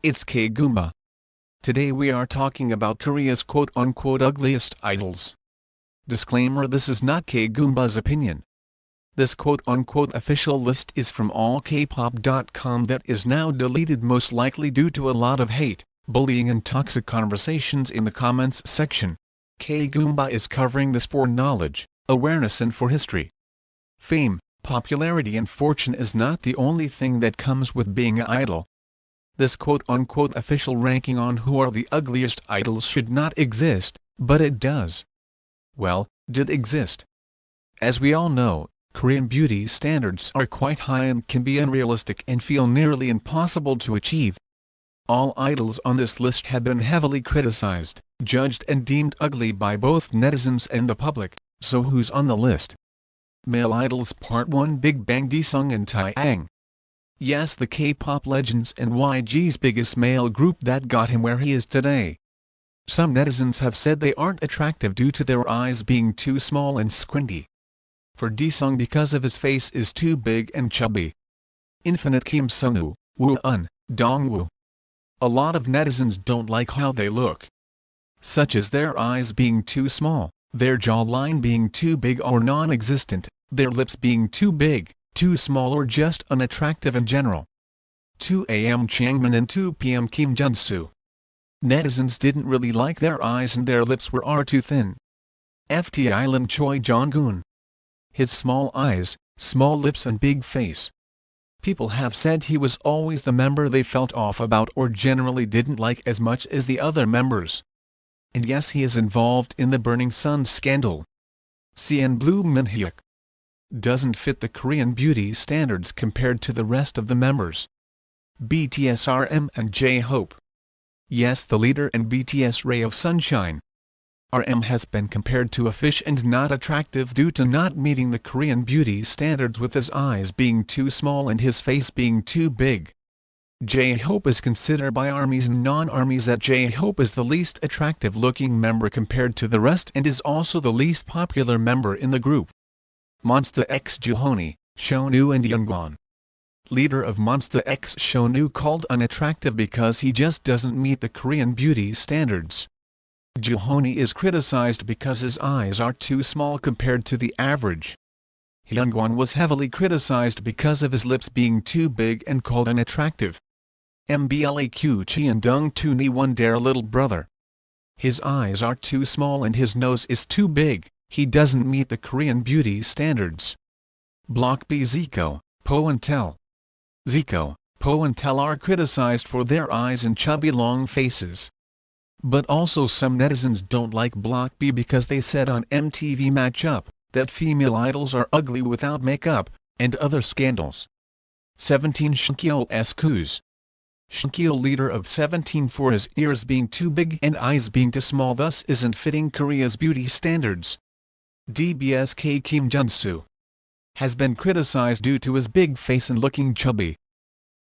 it's K-Goomba. Today we are talking about Korea's quote-unquote ugliest idols. Disclaimer: this is not K-Goomba's opinion. This quote-unquote official list is from allkpop.com that is now deleted, most likely due to a lot of hate, bullying and toxic conversations in the comments section. K-Goomba is covering this for knowledge, awareness and for history. Fame, popularity and fortune is not the only thing that comes with being an idol. This quote-unquote official ranking on who are the ugliest idols should not exist, but it does. Well, did exist. As we all know, Korean beauty standards are quite high and can be unrealistic and feel nearly impossible to achieve. All idols on this list have been heavily criticized, judged and deemed ugly by both netizens and the public, so who's on the list? Male Idols Part 1: Big Bang, Jisung and Taeyang. Yes, the K-pop legends and YG's biggest male group that got him where he is today. Some netizens have said they aren't attractive due to their eyes being too small and squinty. For Jisung, because of his face is too big and chubby. Infinite Kim Sunwoo, Woo-eun, Dongwoo. A lot of netizens don't like how they look. Such as their eyes being too small, their jawline being too big or non-existent, their lips being too big, too small or just unattractive in general. 2 a.m. Changmin and 2 p.m. Kim Junsu. Netizens didn't really like their eyes and their lips were too thin. FT Island Choi Jong-un. His small eyes, small lips and big face. People have said he was always the member they felt off about or generally didn't like as much as the other members. And yes, he is involved in the Burning Sun scandal. CN Blue Minhyuk doesn't fit the Korean beauty standards compared to the rest of the members. BTS RM and J-Hope. Yes, the leader and BTS Ray of Sunshine. RM has been compared to a fish and not attractive due to not meeting the Korean beauty standards, with his eyes being too small and his face being too big. J-Hope is considered by armies and non-armies that J-Hope is the least attractive looking member compared to the rest and is also the least popular member in the group. Monsta X Juhoney, Shonu and Youngwon. Leader of Monsta X Shonu called unattractive because he just doesn't meet the Korean beauty standards. Juhoney is criticized because his eyes are too small compared to the average. Youngwon was heavily criticized because of his lips being too big and called unattractive. MBLAQ Cheon Dong Tuni One, their little brother. His eyes are too small and his nose is too big, he doesn't meet the Korean beauty standards. Block B Zico, Po and Tel. Zico, Po and Tel are criticized for their eyes and chubby long faces. But also some netizens don't like Block B because they said on MTV Matchup that female idols are ugly without makeup, and other scandals. 17 Shinkyo Skuz. Shinkyo, leader of 17, for his ears being too big and eyes being too small, thus isn't fitting Korea's beauty standards. DBSK Kim Junsu has been criticized due to his big face and looking chubby.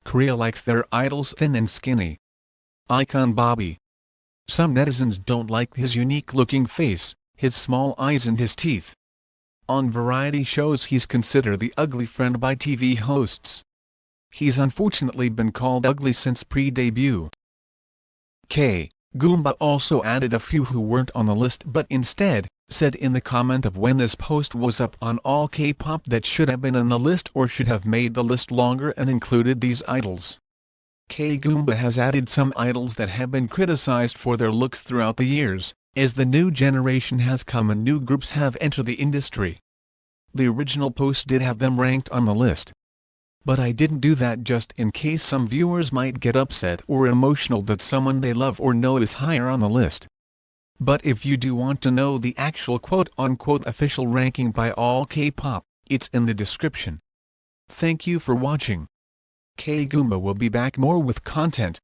Korea likes their idols thin and skinny. Icon Bobby. Some netizens don't like his unique looking face, his small eyes and his teeth. On variety shows he's considered the ugly friend by TV hosts. He's unfortunately been called ugly since pre-debut. K-Goomba also added a few who weren't on the list but instead said in the comment of when this post was up on all K-pop that should have been on the list or should have made the list longer and included these idols. K-Goomba has added some idols that have been criticized for their looks throughout the years, as the new generation has come and new groups have entered the industry. The original post did have them ranked on the list. But I didn't do that just in case some viewers might get upset or emotional that someone they love or know is higher on the list. But if you do want to know the actual quote-unquote official ranking by all K-pop, it's in the description. Thank you for watching. K-Goomba will be back more with content.